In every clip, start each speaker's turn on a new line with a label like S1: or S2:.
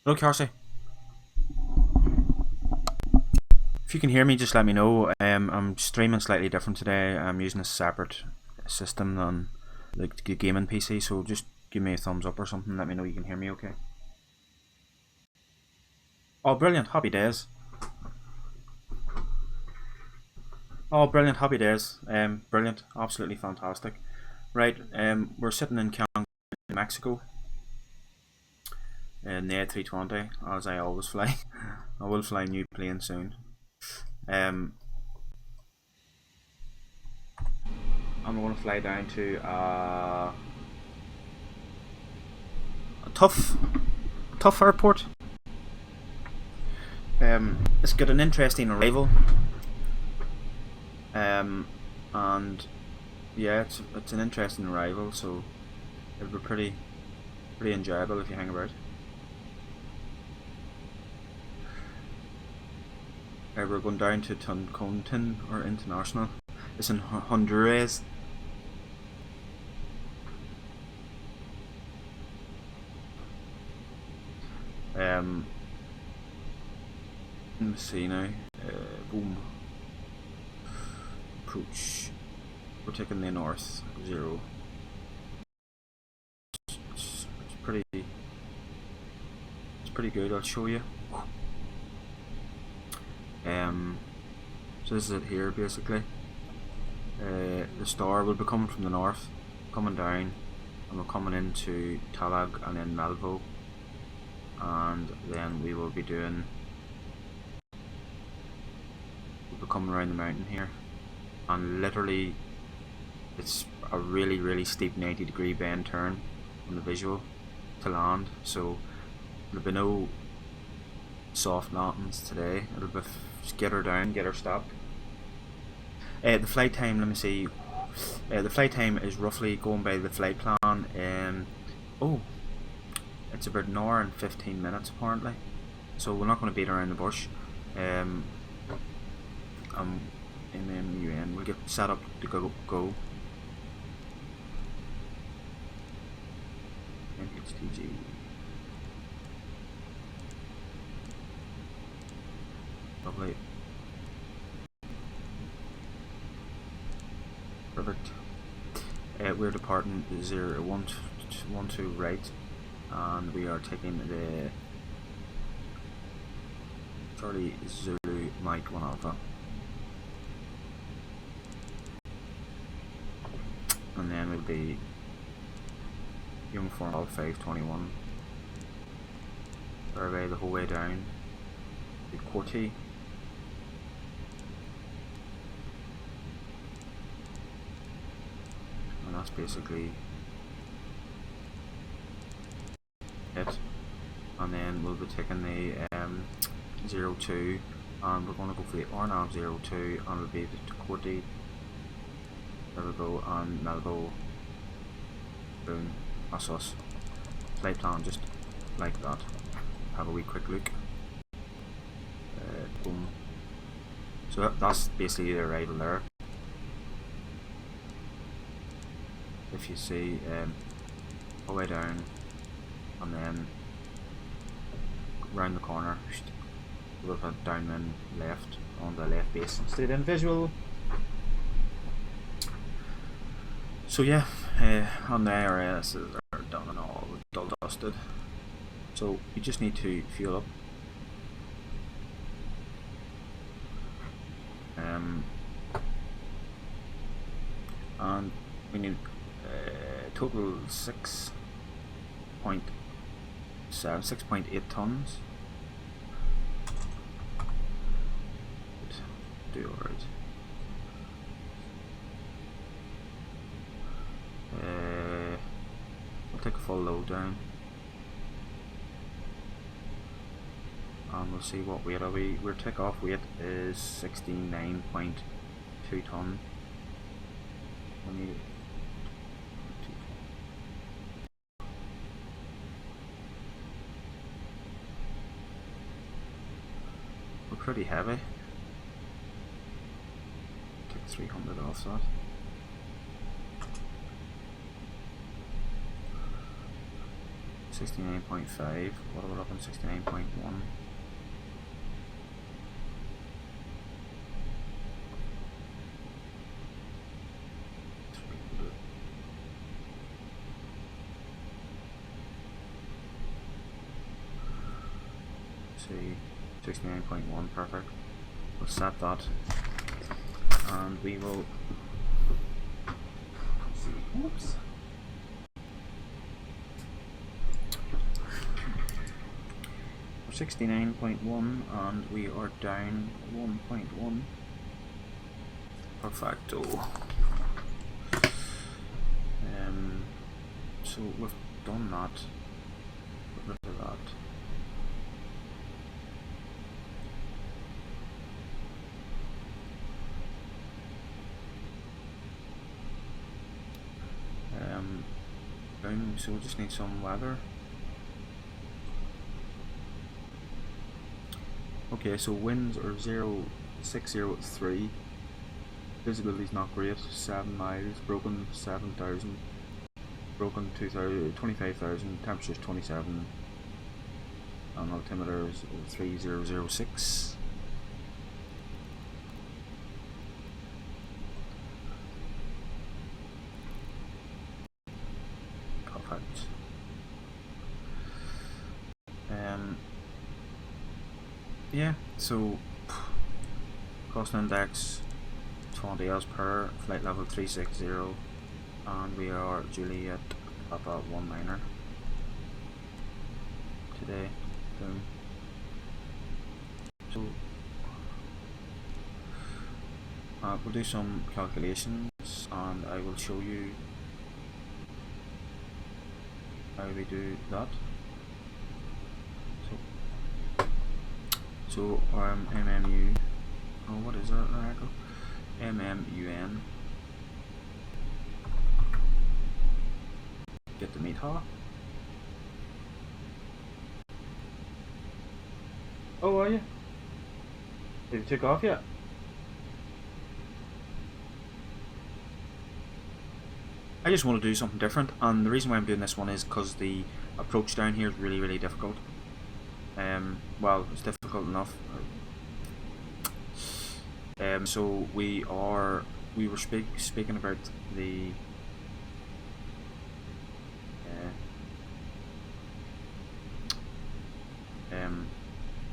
S1: Hello, Carsey. If you can hear me, just let me know. I'm streaming slightly different today. I'm using a separate system than the gaming PC, so just give me a thumbs up or something. Let me know you can hear me okay. Oh, brilliant. Happy days. Oh, brilliant. Happy days. Brilliant. Absolutely fantastic. Right, we're sitting in Cancun, Mexico, in the A320, as I always fly. I will fly a new plane soon. And we're going to fly down to a tough airport. It's got an interesting arrival. And yeah, it's an interesting arrival, so it'll be pretty enjoyable if you hang about. We're going down to Toncontin, or International. It's in Honduras. Let me see now. Boom. Approach. We're taking the north 0. It's pretty good. I'll show you. So this is it here basically. The star will be coming from the north, coming down, and we're coming into Talag and then Malvo, and then we will be doing. We'll be coming around the mountain here, and literally, it's a really steep 90-degree bend turn on the visual to land. So there'll be no soft landings today. It'll be just get her down, get her stopped. The flight time, let me see. The flight time is roughly, going by the flight plan, oh, it's about an hour and 15 minutes apparently. So we're not going to beat around the bush. We'll get set up to go. NHTG. Lovely. Perfect. We're departing 012 right, and we are taking the Charlie Zulu Mike 1 Alpha, and then we'll be Uniform Alpha 521 survey the whole way down to Corti. And that's basically it. And then we'll be taking the 02, and we're going to go for the Ornav 02, and we'll be to Corti. There we go, and Melbo. Boom. That's us. Flight plan just like that. Have a wee quick look. Boom. So that's basically the arrival there. If you see, all the way down, and then round the corner, a little bit down and left on the left base. Straight in visual. So yeah, on the IRS are done and all dull dusted. So you just need to fuel up. And we need total 6.8 tons. Do alright. We'll take a full load down, and we'll see what weight are we. Our takeoff weight is 69.2 ton. We're pretty heavy. Take 300 off that. 69.5. What are we looking? 69.1. See, 69.1, perfect. We'll set that, and we will see. Oops. We're 69.1, and we are down 1.1. Perfecto. So we've done that. Look at that. Boom. So we just need some weather. Okay, so winds are 603. Visibility is not great. 7 miles. Broken 7,000. Broken 25,000. Temperature is 27. And altimeter is 3006. Perfect. Yeah, so cost index 20 as per, flight level 360, and we are Juliet Papa 19er today. Boom. So we'll do some calculations, and I will show you how we do that. So MMU, oh, what is that? There I go. MMUN. Get the meat hot. Oh, are you? Did you take off yet? I just want to do something different, and the reason why I'm doing this one is because the approach down here is really, really difficult. Well, it's difficult enough. So we were speaking about the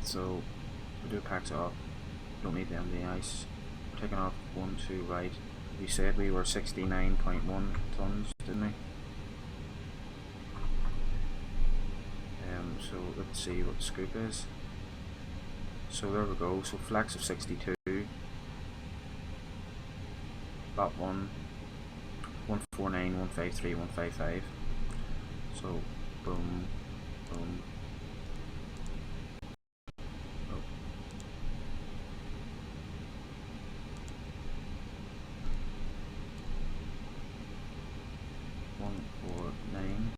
S1: so we do packs off. Don't need them the ice. We're taking off 1, 2 right. We said we were 69.1 tons, didn't we? So let's see what the scoop is. So there we go. So flex of 62. That one 149, 153, 155. So boom, boom. Oh. One, 4, 9.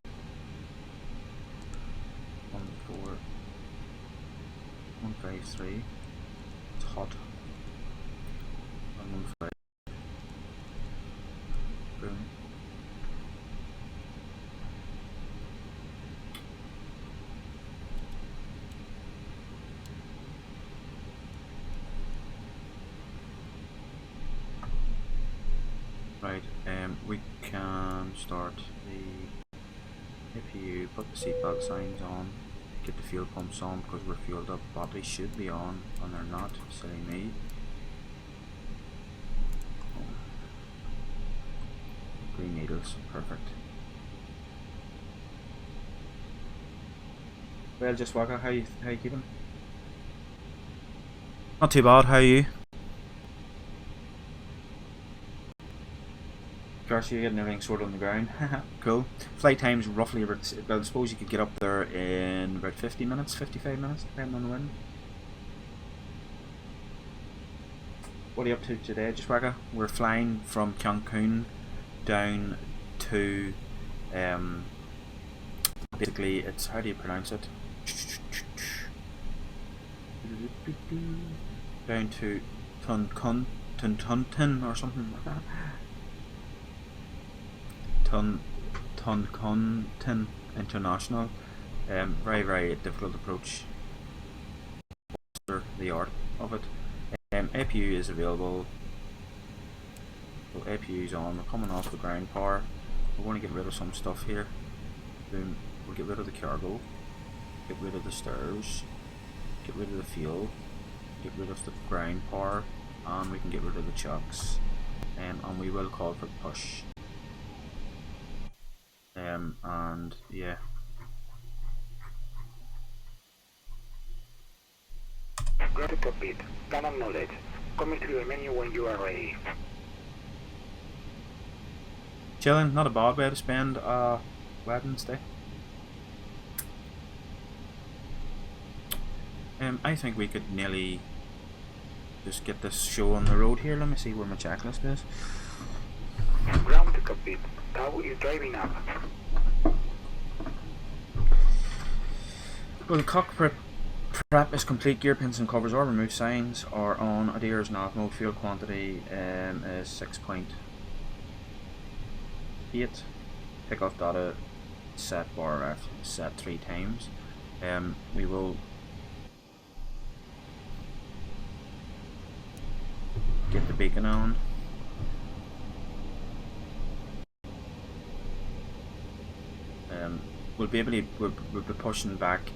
S1: 153. It's hot. 115. Boom. Right. We can start the APU. Put the seatbelt signs on. Get the fuel pumps on because we're fueled up. Batteries should be on, and they're not. Silly me. Oh. Green needles, perfect. Well, just Waka, how you keeping? Not too bad. How are you? Gosh, you're getting everything sorted on the ground. Cool. Flight time's roughly about, I suppose you could get up there in about 50 minutes, 55 minutes, depending on the wind. What are you up to today, Jiswaka? We're flying from Cancun down to, basically, it's, how do you pronounce it? Down to Toncontin or something like that. Toncontin International, Very, very difficult approach. The art of it. APU is available. So APU is on. We're coming off the ground power. We're going to get rid of some stuff here. Boom. We'll get rid of the cargo. Get rid of the stairs. Get rid of the fuel. Get rid of the ground power. And we can get rid of the chucks. And we will call for push. And yeah.
S2: Grab the cockpit. Common knowledge. Coming through the menu when you are ready.
S1: Chilling, not a bad way to spend Wednesday. I think we could nearly just get this show on the road here. Let me see where my checklist is.
S2: Ground the cockpit. Tow is driving up.
S1: Well, the cockpit prep is complete. Gear pins and covers are removed. Signs are on. Adheres nav mode. Fuel quantity is 6.8. Pickoff data set bar F set 3 times. We will get the beacon on. We'll be able to we'll be pushing back,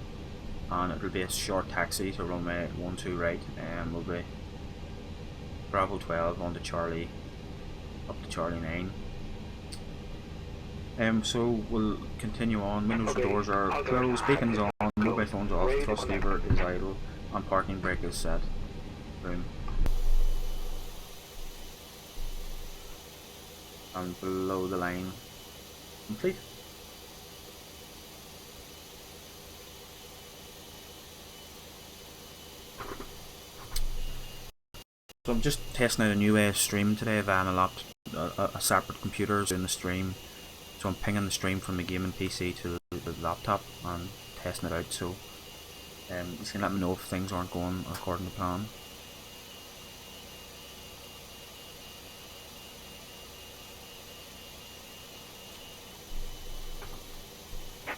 S1: and it'll be a short taxi to runway 12 right, and we'll be Bravo 12 on to Charlie, up to Charlie 9. So we'll continue on. Windows and doors are closed, beacons on, mobile phones off, thrust lever is idle, and parking brake is set. Boom. And below the line complete. So I'm just testing out a new way of streaming today via my laptop, a separate computer doing the stream. So I'm pinging the stream from the gaming PC to the laptop and testing it out. So you can let me know if things aren't going according to plan.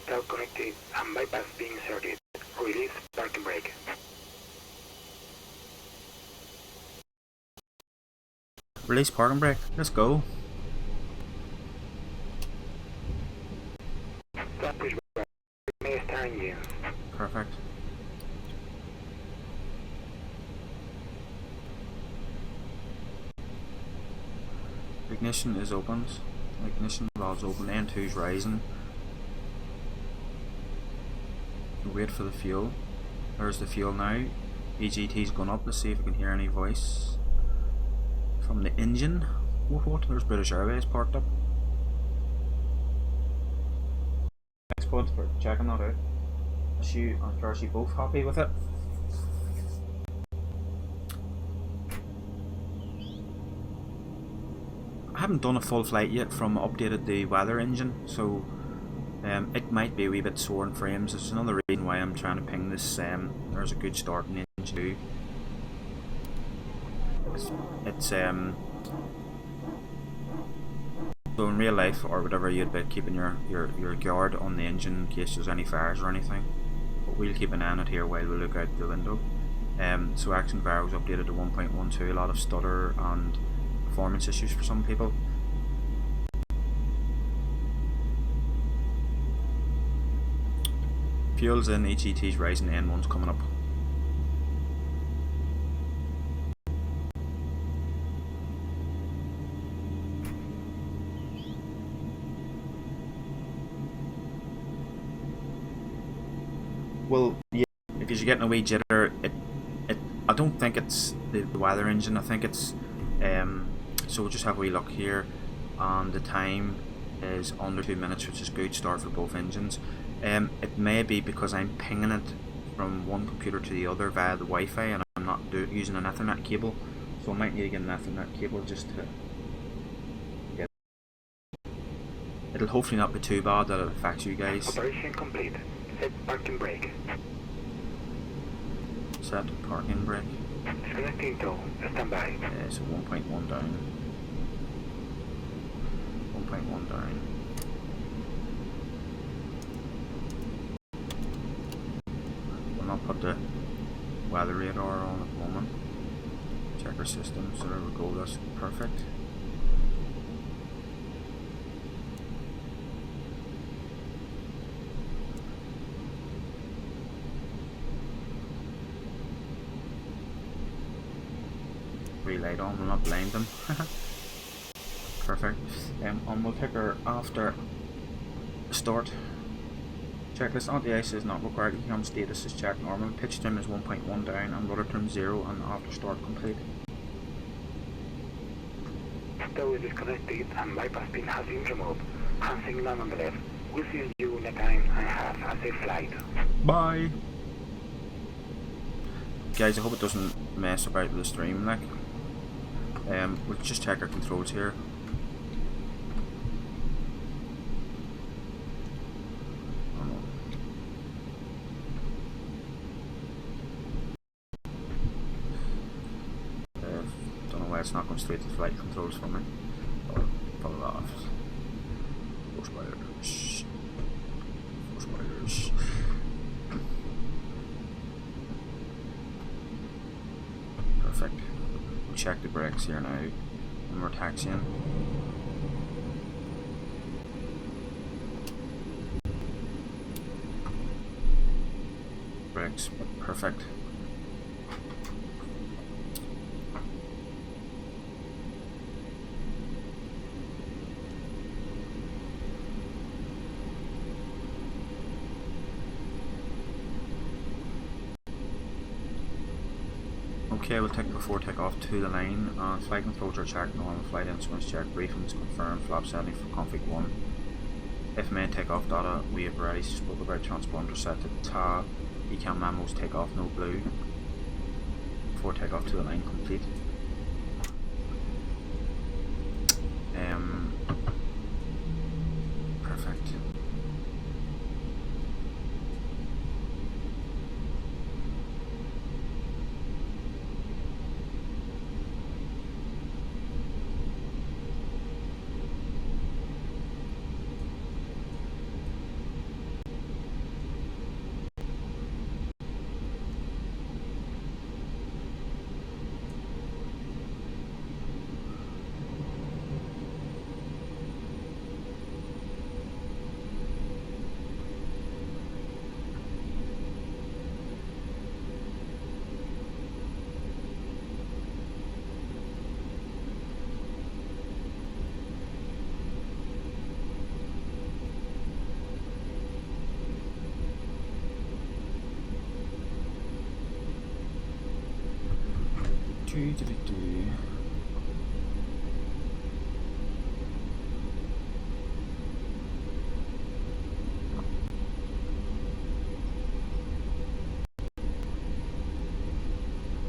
S2: Tow connected and bypass being inserted. Release parking brake.
S1: Release parking brake. Let's go.
S2: Stop push brake. May start engine.
S1: Perfect. Ignition is opened. Ignition valves open. N2 is rising. Wait for the fuel. There's the fuel now. EGT's gone up. Let's see if we can hear any voice from the engine. What? There's British Airways parked up. Thanks, bud, for checking that out. Is you and Darcy both happy with it? I haven't done a full flight yet from updated the weather engine, so it might be a wee bit sore in frames. It's another reason why I'm trying to ping this. There's a good start in engine 2. It's so in real life or whatever, you'd be keeping your guard on the engine in case there's any fires or anything. But we'll keep an eye on it here while we look out the window. So Xenviro was updated to 1.12. A lot of stutter and performance issues for some people. Fuel's in, EGT's rising, N1's coming up. Well, yeah, if you're getting a wee jitter, I don't think it's the weather engine. I think it's so we'll just have a wee look here, and the time is under 2 minutes, which is a good start for both engines. It may be because I'm pinging it from one computer to the other via the Wi-Fi, and I'm not using an Ethernet cable, so I might need to get an Ethernet cable just to get. It'll hopefully not be too bad that it affects you guys.
S2: Operation complete. Set parking brake.
S1: Set parking brake.
S2: Disconnecting tow. Stand by.
S1: So 1.1 down. 1.1 down. not put the weather radar on at the moment. Check our system, so there we go, that's perfect. Relight on, we'll not blind them. Perfect. And we'll take our after start checklist. Anti-ice is not required. Ecom status is checked normal. Pitch trim is 1.1 down and rudder trim 0 and after start complete.
S2: Stow is disconnected and bypass pin has been removed. Hand signal on the left. We'll see you in a time and have a safe flight.
S1: Bye! Guys, I hope it doesn't mess about with the stream, like. We'll just check our controls here. Don't know why it's not going straight to flight controls for me. I'll pull it off. Force spiders. Force spiders. Perfect. We'll check the brakes here now when we're taxiing. Brakes, perfect. Okay, we'll take before takeoff to the line. Flight controls are checked, normal flight instruments checked, briefings confirmed, flap setting for config 1. If main takeoff data, we have already spoke about transponder set to TA, ecam memos takeoff no blue. Before takeoff to the line complete. Perfect.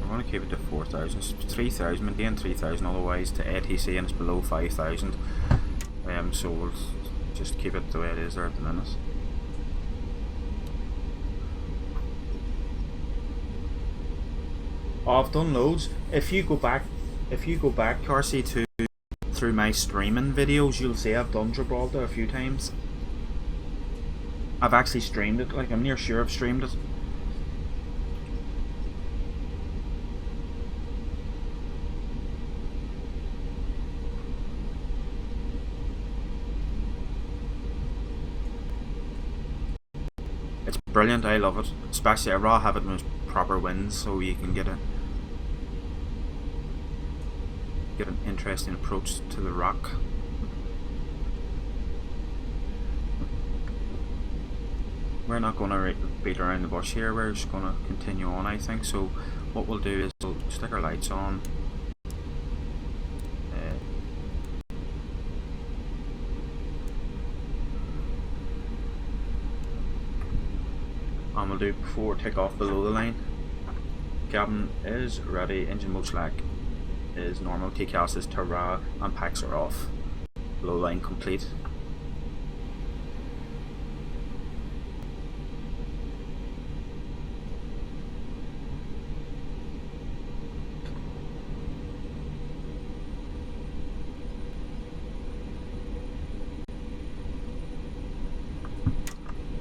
S1: I'm going to keep it to 4,000. It's 3,000, maintain 3,000 otherwise to ATC and it's below 5,000. So we'll just keep it the way it is there at the minute. Oh, I've done loads. If you go back RC2 through my streaming videos, you'll see I've done Gibraltar a few times. I've actually streamed it, like I'm near sure I've streamed it. It's brilliant, I love it. Especially I rather have it when it's proper winds so you can get an interesting approach to the rock. We're not going to beat around the bush here, we're just going to continue on, I think. So what we'll do is we'll stick our lights on. And we'll do before takeoff below the line. Cabin is ready, engine mode select is normal, TCAS is Tara, and packs are off. Below line complete.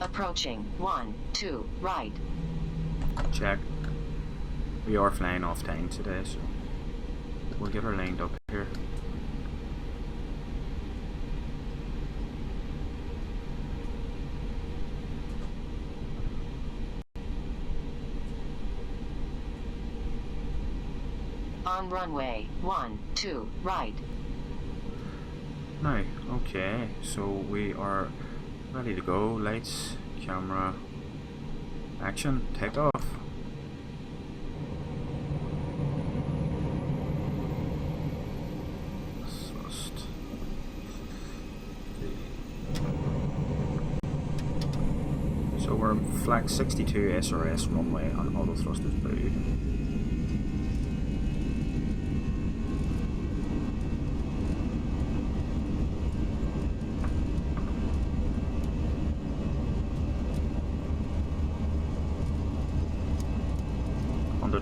S3: Approaching 1, 2, right.
S1: check. We are flying off time today, so we'll get her lined up here.
S3: On runway 12, right.
S1: Now, okay, so we are ready to go. Lights, camera, action, take off. Thrust. So we're flag 62 SRS runway and auto thrust is blue.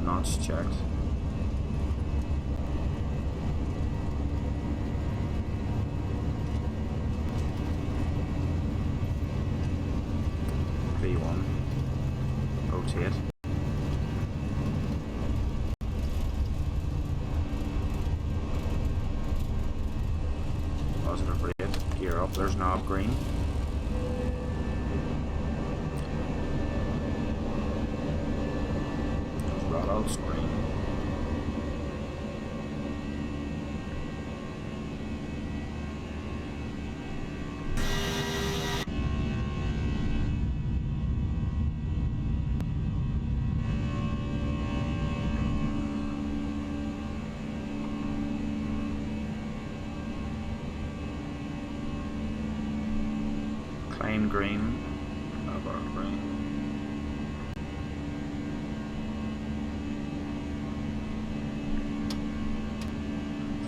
S1: Knots checked. V1. Rotate. Positive rate. Gear up. There's knob green. Throttle screen. Climb green. About green.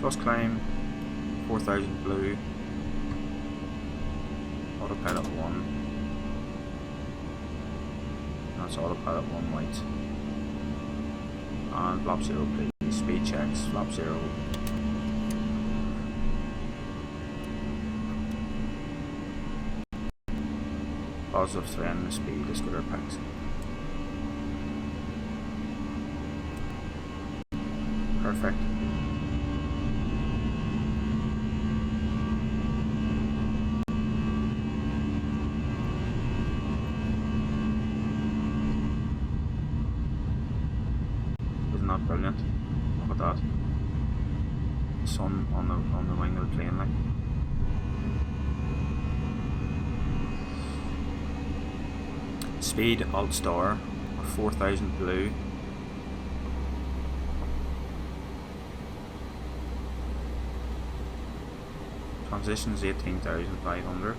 S1: First climb, 4000 blue, autopilot 1, that's autopilot 1 white, and flap 0 please, speed checks, flap 0, positive 3 and the speed, the scooter packs. Perfect. Not brilliant. Look at that. Sun on the wing of the plane, like. Speed alt star 4000 blue. Transitions 18,500.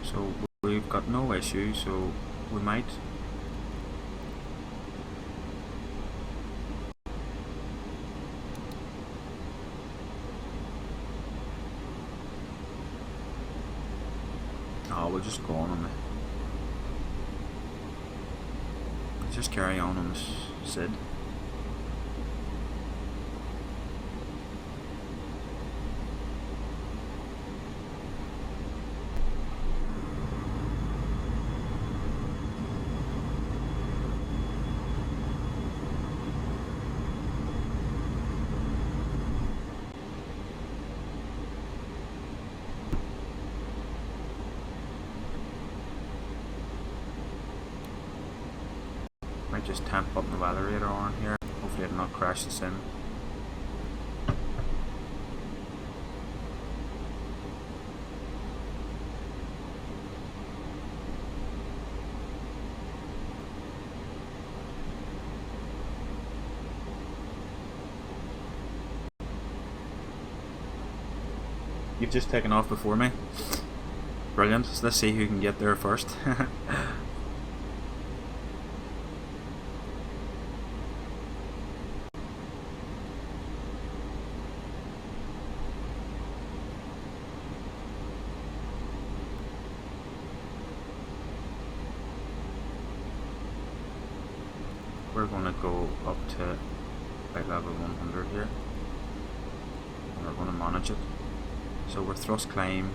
S1: So we've got no issue, so we might we'll just go on it. Just carry on this SID. Might just temp up the validator on here. Hopefully it'll not crash the sim. You've just taken off before me. Brilliant. So let's see who can get there first. We're going to go up to flight level 100 here, and we're going to manage it. So we're thrust climb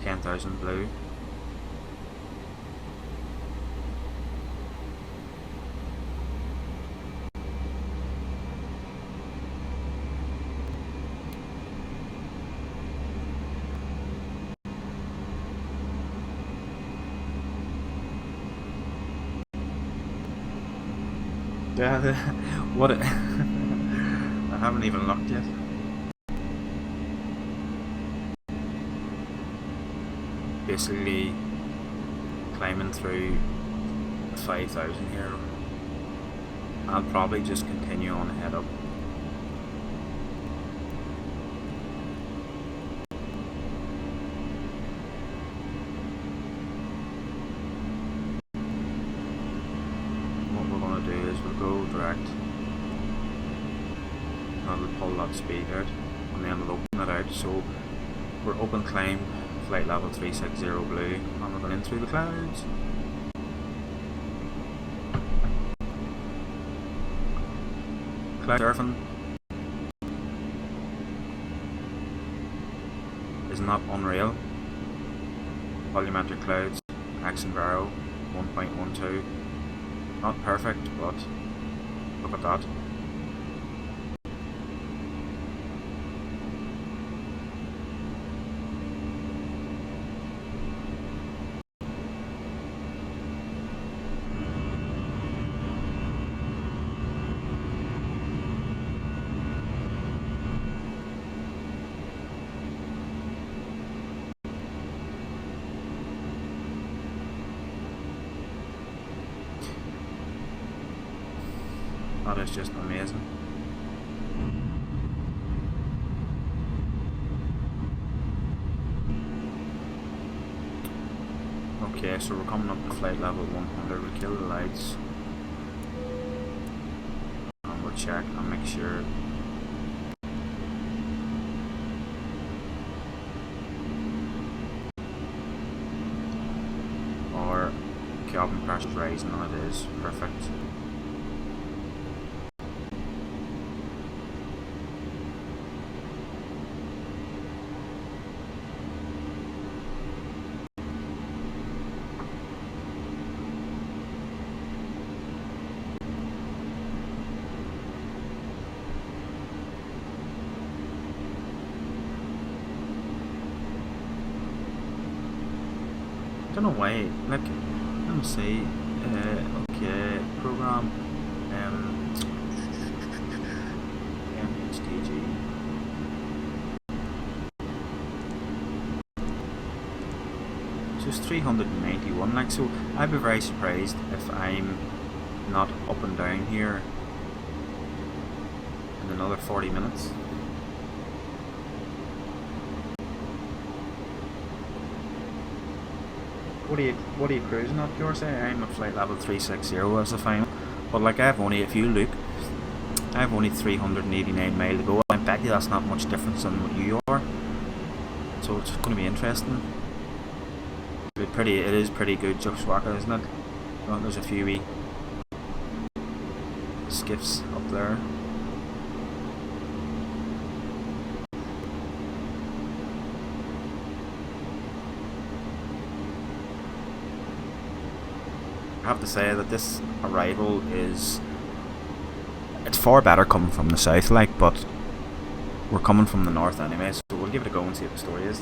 S1: 10,000 blue. Yeah, what it I haven't even looked yet. Basically climbing through 5,000 here. I'll probably just continue on head up. What we're going to do is we'll go direct, and we'll pull that speed out, and then we'll open it out. So we're open climb flight level 360 blue, and we're going in through the clouds. Cloud surfing is not unreal. Volumetric clouds, Xenviro 1.12. Not perfect, but look at that. That is just amazing. Okay, so we're coming up to flight level 100. We'll kill the lights, and we'll check and make sure. Our cabin pressure is rising, and it is perfect. I don't know why, like, let me see, okay, program, MHTG, so it's 391, like, so I'd be very surprised if I'm not up and down here in another 40 minutes. What are you cruising at, yours? I'm at flight level 360 as the final, but like I've only, if you look, I've only 389 miles to go. I bet you that's not much difference than what you are. So it's going to be interesting. It is pretty good, Juxwaka, isn't it? Oh, there's a few wee skiffs up there. I have to say that this arrival it's far better coming from the south, like, but we're coming from the north anyway, so we'll give it a go and see what the story is.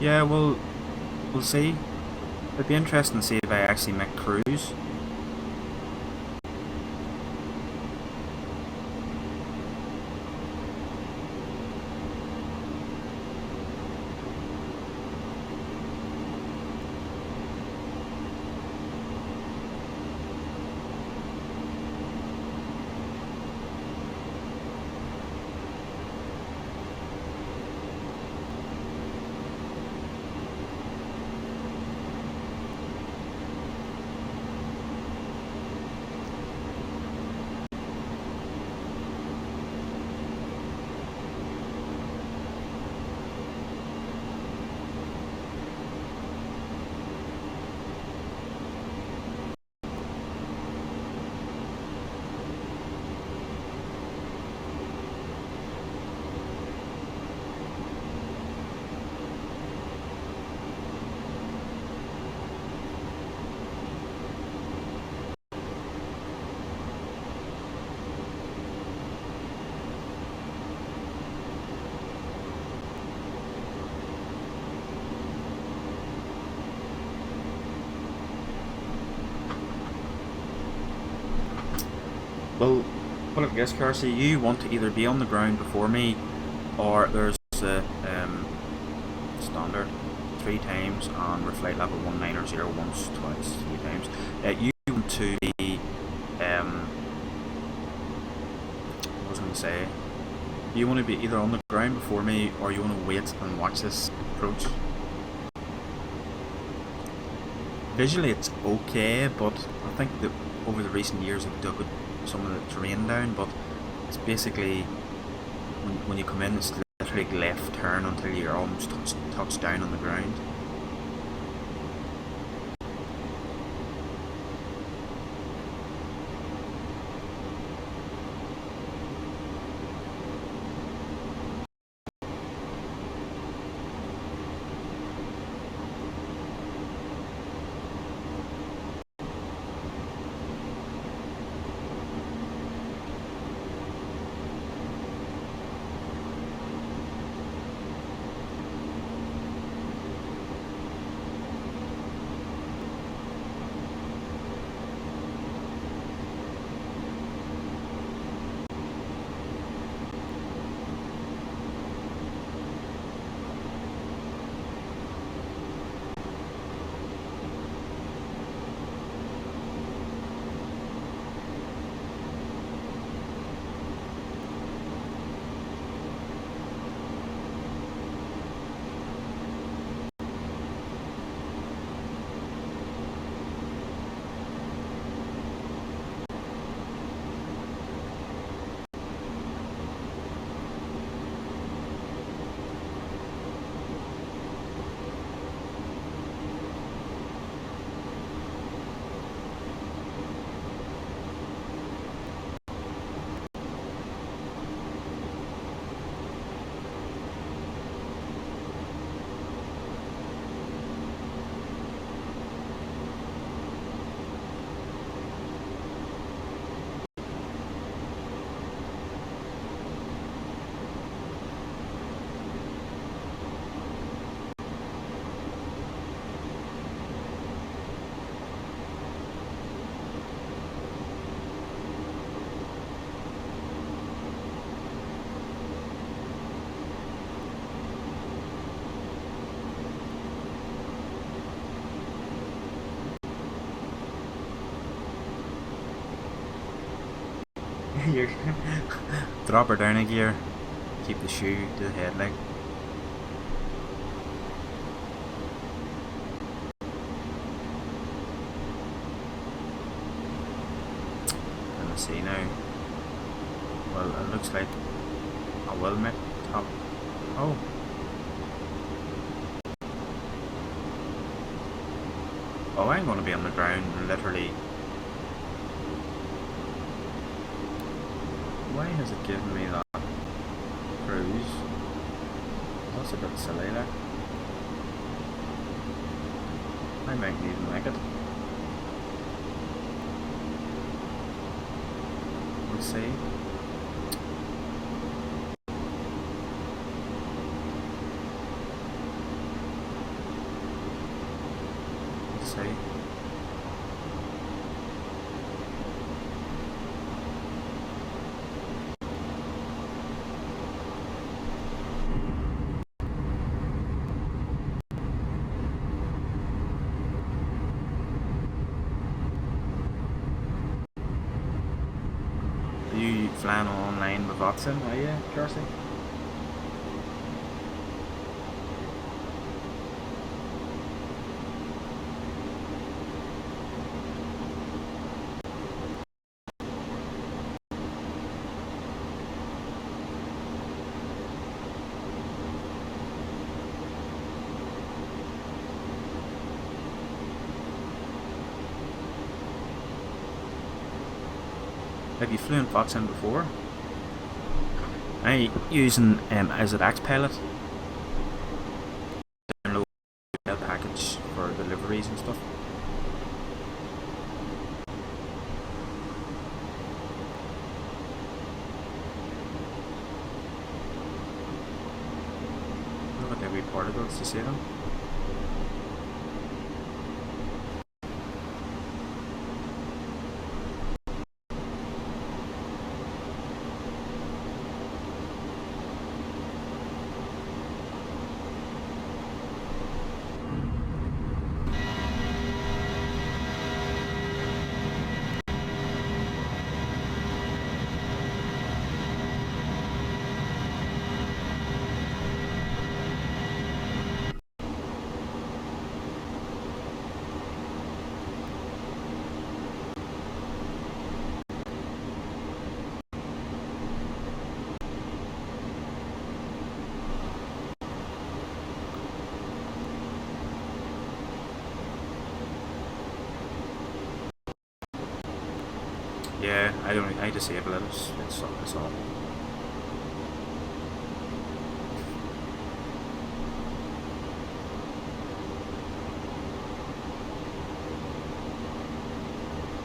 S1: Yeah, we'll see. It'd be interesting to see if I actually make cruise. Well, I guess, Carsey, you want to either be on the ground before me, or there's a standard 3 times and flight level 1900 once, twice, 3 times. You want to be, what was I going to say? You want to be either on the ground before me, or you want to wait and watch this approach. Visually it's okay, but I think that over the recent years I've dug some of the terrain down, but it's basically when you come in, it's literally left turn until you're almost touched down on the ground. You're drop her down a gear, keep the shoe to the headlight. Let me see now. Well, it looks like I will make top. Oh. Oh, I'm going to be on the ground literally. Why has it given me that cruise? That's a bit silly, like. I might even like it. We'll see. see. Are you flying online with Watson, are you, Jersey? Have you flown Watson before? Are you using, is it Xpilot? Download a package for deliveries and stuff. Look at every particles, you see them? Yeah, I disable it, it's all.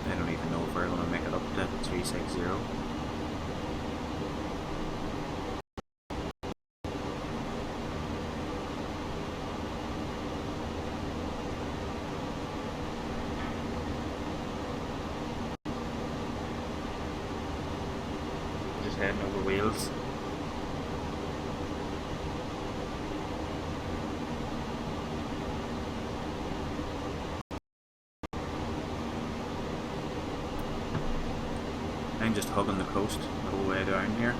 S1: I don't even know if we're going to make it up to 360. 10 over wheels. I'm just hugging the coast the whole way down here.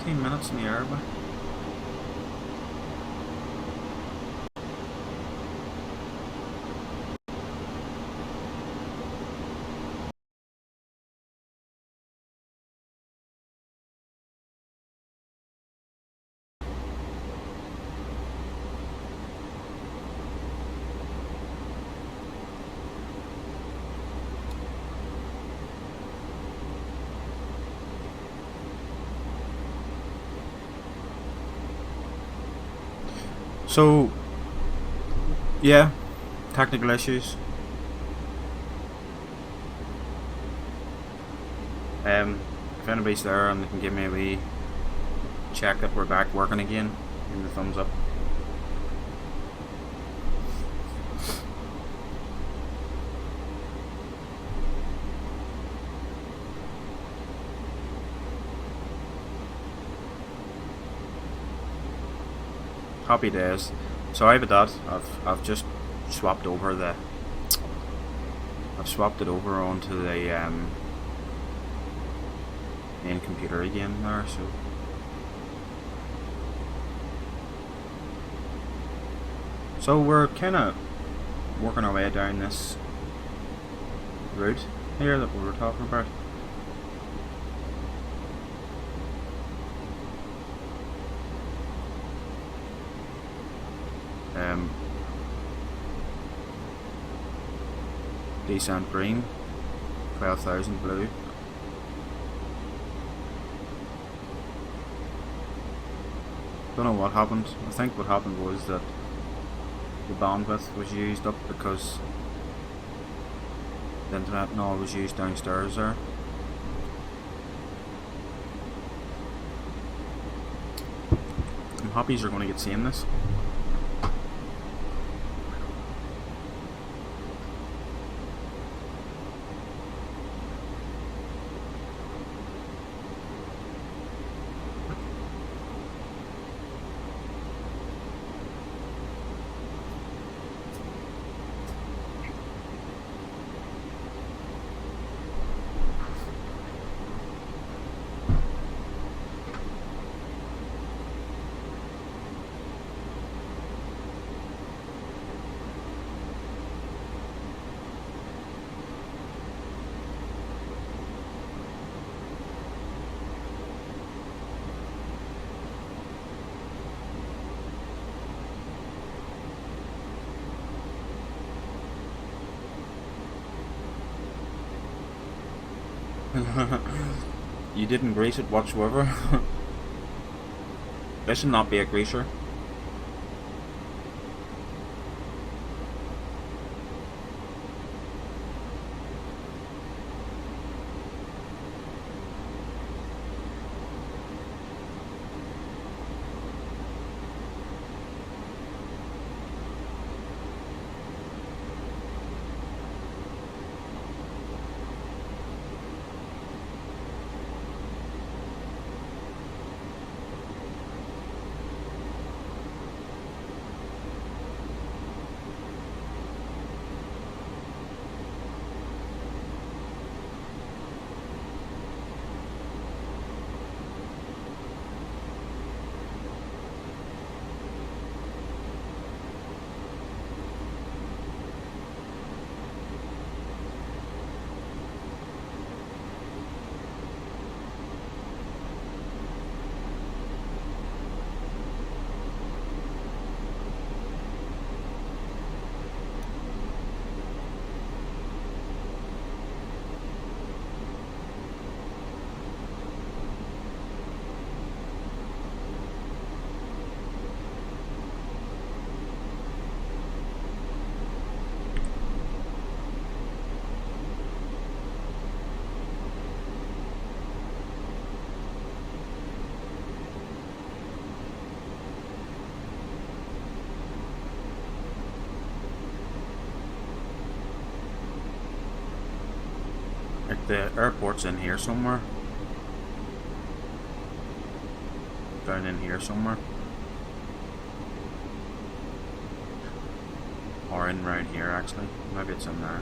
S1: Minutes in the air, but so yeah, technical issues. If anybody's there and they can give me a wee check that we're back working again, give me the thumbs up. Happy days. Sorry about that. I've just swapped over I've swapped it over onto the main computer again there, so we're kinda working our way down this route here that we were talking about. Descent green, 12,000 blue. Don't know what happened. I think what happened was that the bandwidth was used up because the internet and all was used downstairs there. I'm happy you're going to get seeing this. You didn't grease it whatsoever. This should not be a greaser. Like the airport's in here somewhere. Down in here somewhere. Or in round here actually. Maybe it's in there.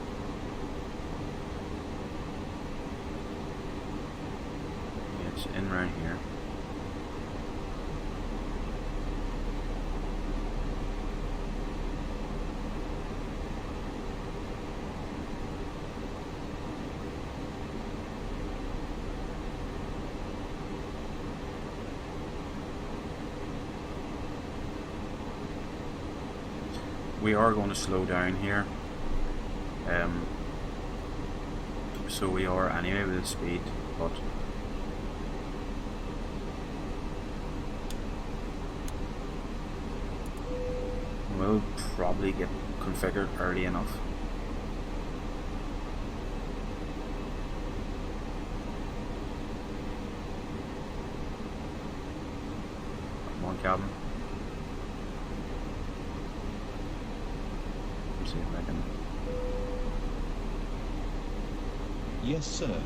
S1: Yeah, it's in round here. We are going to slow down here, so we are anyway with the speed, but we'll probably get configured early enough. Come on, cabin. See if I can.
S4: Yes, sir.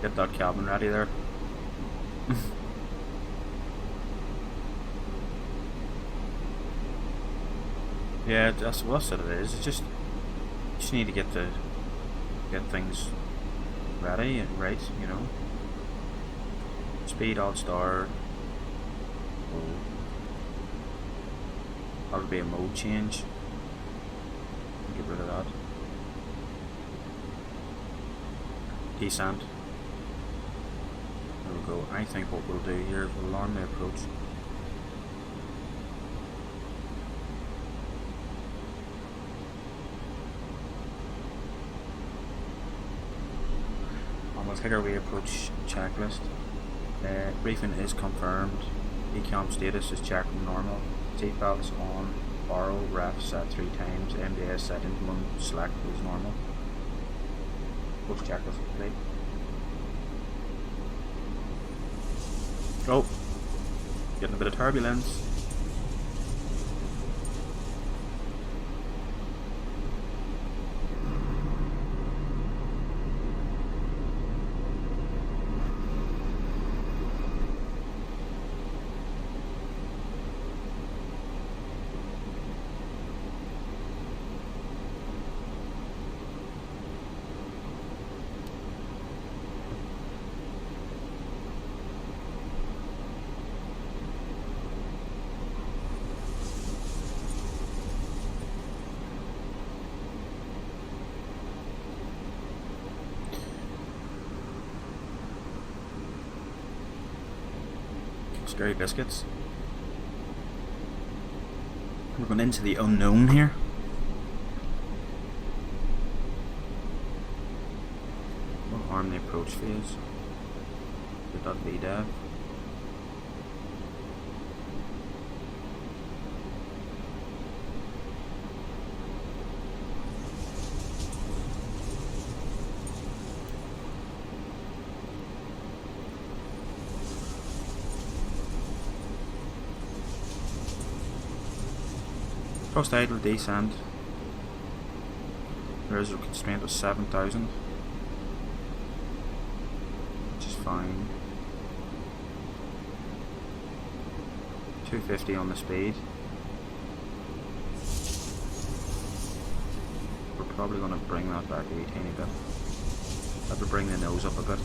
S1: Get that cabin ready there. Yeah, that's what it is. It's just you just need to get things ready and right, you know. Speed alt star. Oh. That would be a mode change. Get rid of that. Descent. There we go. I think what we'll do here is we'll alarm the approach. take our way approach checklist. Briefing is confirmed. Ecom status is checked from normal. Seatbelts on. Borrow. Ref set 3 times. MDS set into 1. Select is normal. Approach checklist complete. Oh, getting a bit of turbulence. Scary biscuits. We're going into the unknown here. We'll arm the approach phase. The .vdev. Post idle descent. Visual constraint of 7,000, which is fine. 250 on the speed. We're probably going to bring that back a wee tiny bit. Have to bring the nose up a bit.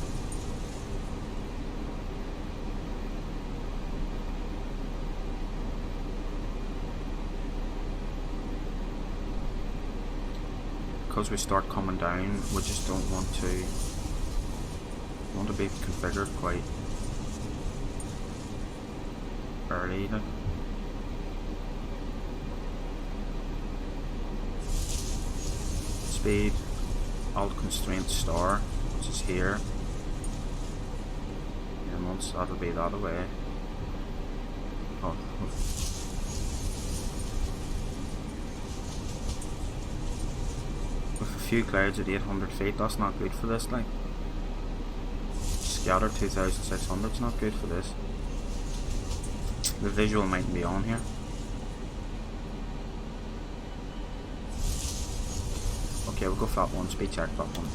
S1: Because we start coming down, we just don't want to be configured quite early. Like. Speed, alt constraint star, which is here, and once that'll be that away. Oh. With a few clouds at 800 feet, that's not good for this. Like, scatter 2,600 is not good for this. The visual mightn't be on here. Okay, we'll go flat 1, speed check flat 1.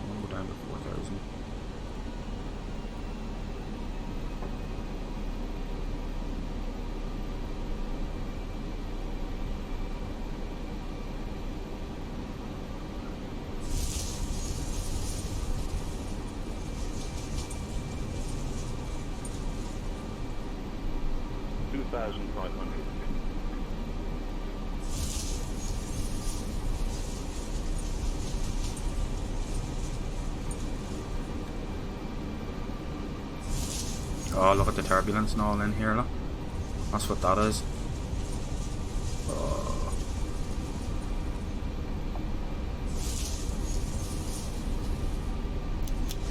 S1: We'll go down to 4,000. Oh, look at the turbulence and all in here, look. That's what that is. Oh.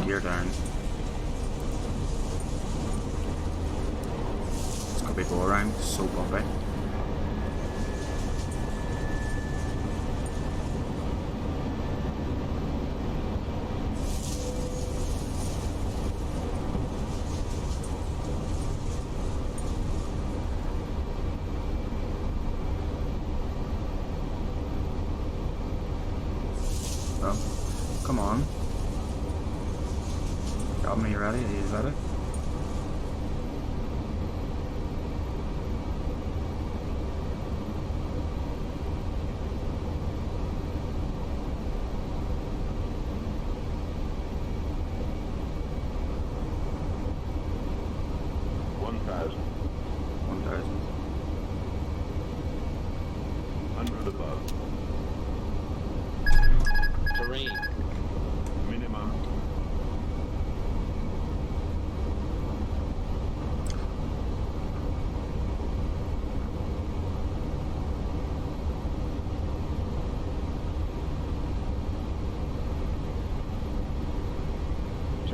S1: Gear down. It's gonna be go around, so bumpy. Come on. Got me ready? Are you ready?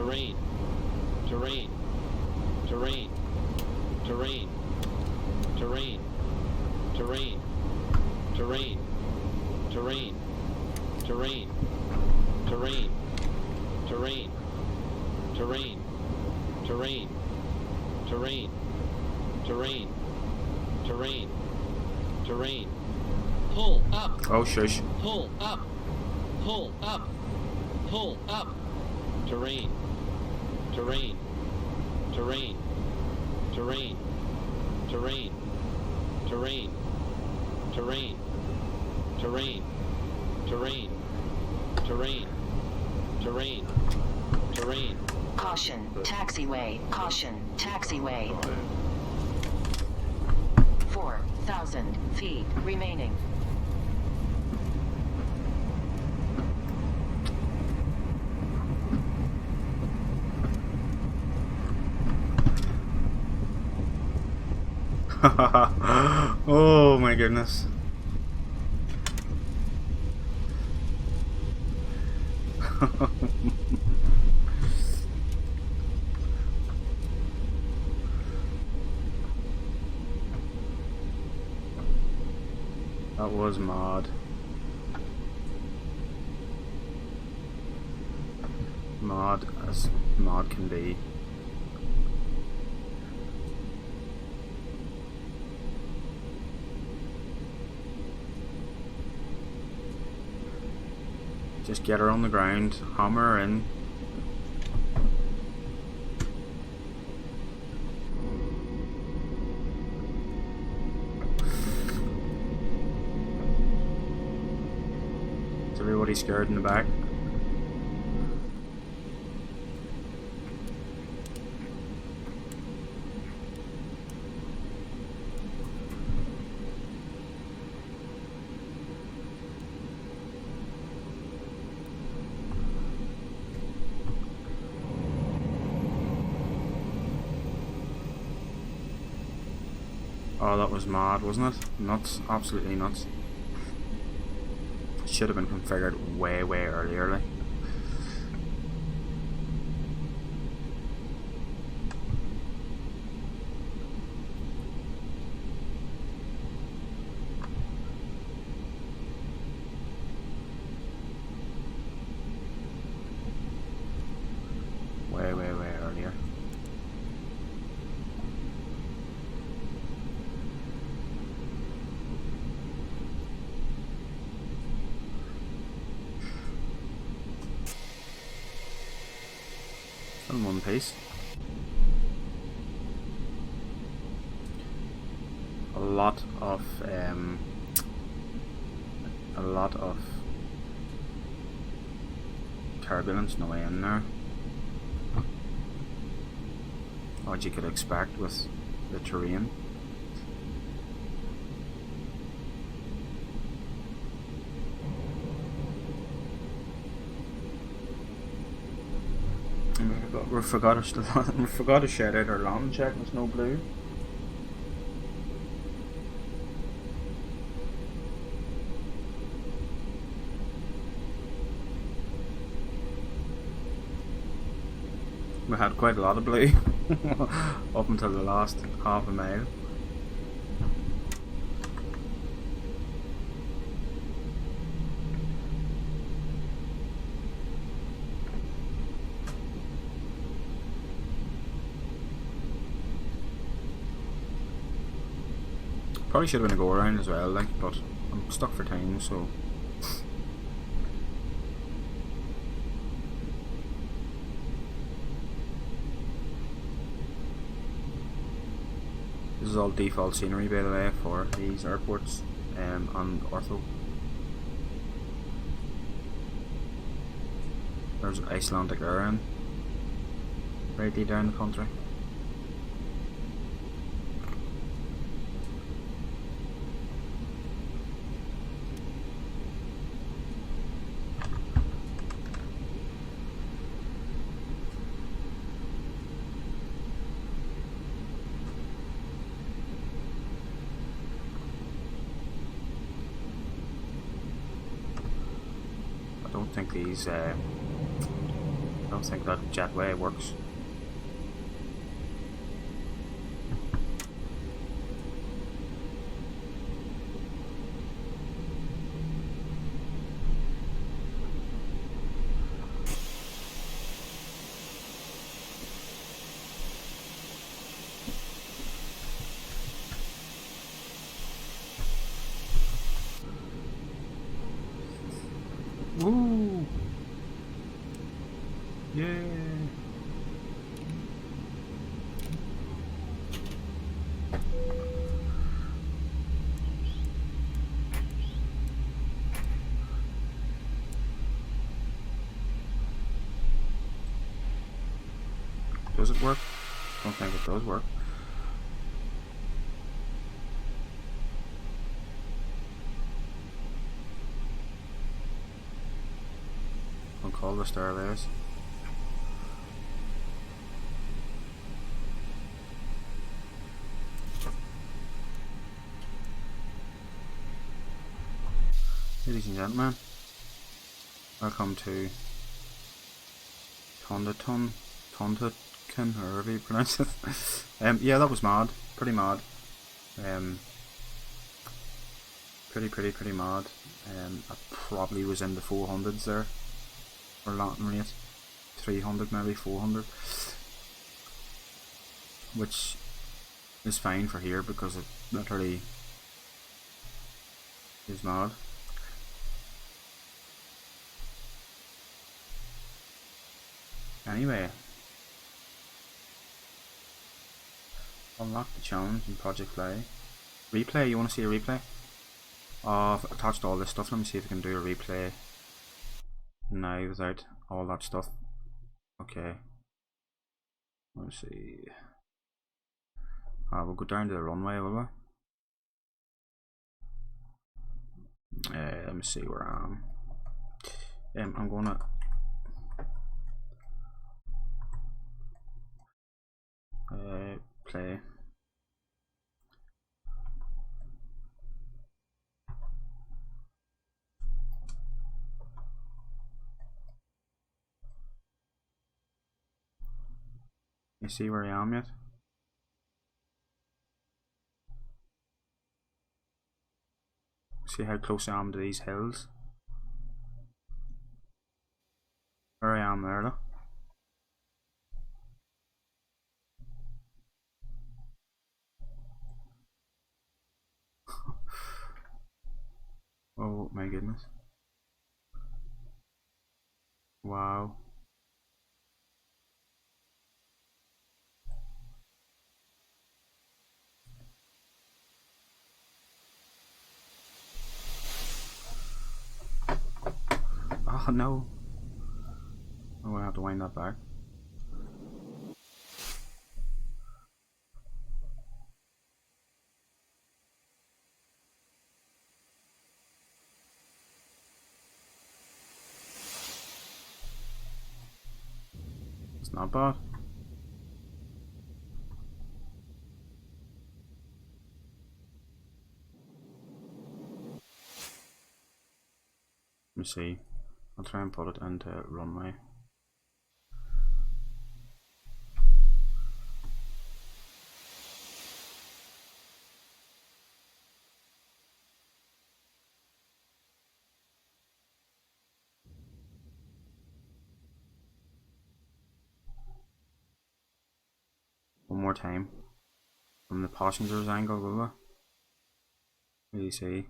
S5: terrain, terrain, terrain, terrain, terrain, terrain, terrain, terrain, terrain, terrain, terrain, terrain, terrain, terrain, terrain, terrain, terrain. Pull up.
S1: Oh, shush.
S5: Pull up. Pull up. Pull up. Terrain. Terrain. Terrain. Terrain. Terrain. Terrain. Terrain. Terrain. Terrain. Terrain. Terrain. Terrain.
S3: Caution, taxiway. Caution, taxiway. 4,000 feet remaining.
S1: Oh my goodness. That was mad. Mad as mad can be. Just get her on the ground, hammer her in. Is everybody scared in the back? Oh, that was mad, wasn't it? Nuts, absolutely nuts. Should have been configured way earlier. Like. Way earlier. In one piece. A lot of turbulence, no way in there. What you could expect with the terrain. We forgot to shed out our landing check with no blue. We had quite a lot of blue up until the last half a mile. Probably should have been a go around as well, like, but I'm stuck for time, so. This is all default scenery, by the way, for these airports and ortho. There's Icelandic Air right down the country. I don't don't think that jetway works. Woo! Yeah. Does it work? Don't think it does work. I'll call the stairways. Ladies and gentlemen, welcome to Toncontin, or however you pronounce it. Yeah, that was mad. Pretty mad. Pretty mad. I probably was in the 400s there for landing rate. 300, maybe 400, which is fine for here because it literally is mad. Anyway, unlock the challenge in Project Play. Replay, you want to see a replay? I've attached all this stuff. Let me see if I can do a replay now without all that stuff. Okay. Let's see. We'll go down to the runway, will we? Let me see where I am. I'm gonna play. You see where I am yet? See how close I am to these hills? Where I am there, look. Oh my goodness. Wow. Oh no. I'm gonna have to wind that back. It's not bad. Let me see. I'll try and put it into runway. One more time. From the passenger's angle, will we? What do you see?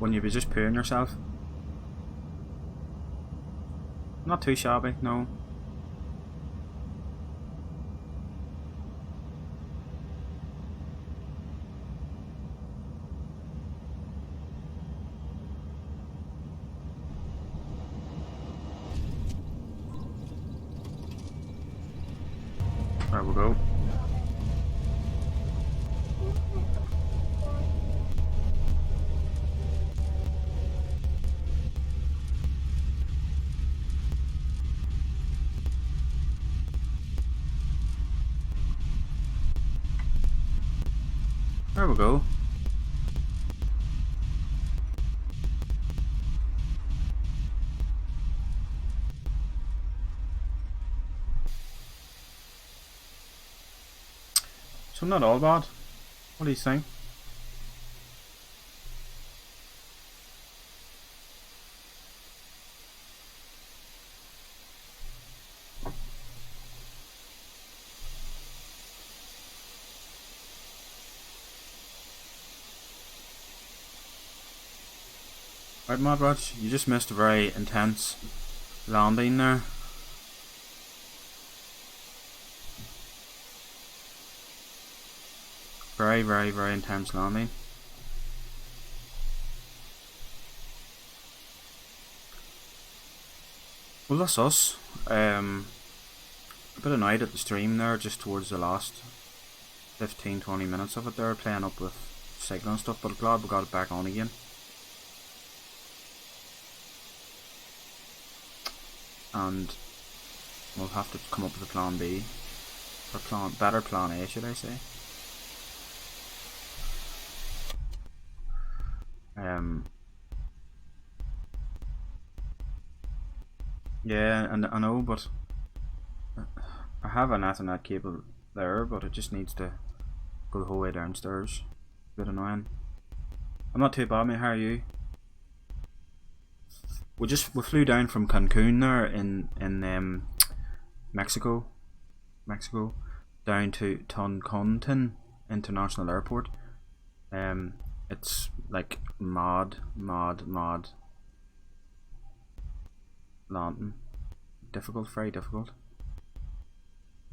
S1: Wouldn't you be just pooing yourself? Not too shabby, no. There we go. There we go. So not all bad. What do you think? Right, Mad Raj, you just missed a very intense landing there. Very, very, very intense landing. Well, that's us. A bit of night at the stream there, just towards the last 15-20 minutes of it there, playing up with signal and stuff, but glad we got it back on again. And we'll have to come up with a plan B, or better plan A, should I say. Yeah, and I know, but I have an Ethernet cable there, but it just needs to go the whole way downstairs. A bit annoying. I'm not too bad, mate. How are you? We flew down from Cancun there in Mexico, down to Toncontin International Airport. It's like mad landing. Difficult, very difficult.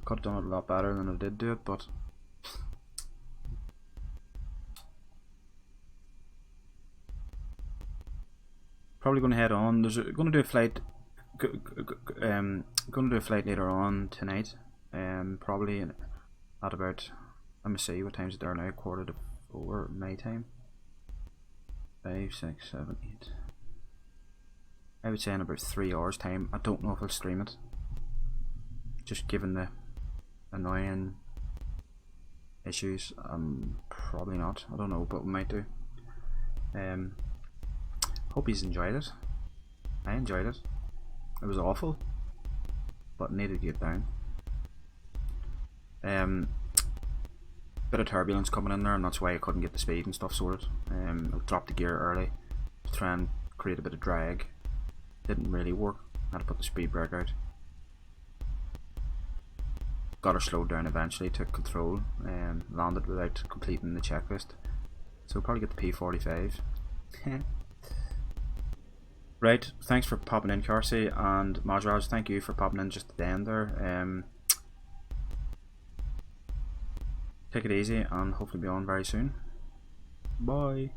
S1: Could have done it a lot better than I did do it, but probably going to head on. There's going to do a flight. Going to do a flight later on tonight. Probably at about, let me see what time's it there now. 3:45 my time. 5, 6, 7, 8. I would say in about 3 hours time. I don't know if I'll stream it, just given the annoying issues. Probably not. I don't know, but we might do. Hope he's enjoyed it. I enjoyed it. It was awful, but needed to get down. Bit of turbulence coming in there, and that's why I couldn't get the speed and stuff sorted. I dropped the gear early to try and create a bit of drag. Didn't really work. Had to put the speed brake out. Got her slowed down eventually, took control, and landed without completing the checklist. So we'll probably get the P45. Right, thanks for popping in, Carsey, and Majraj, thank you for popping in just at the end there. Take it easy and hopefully be on very soon. Bye.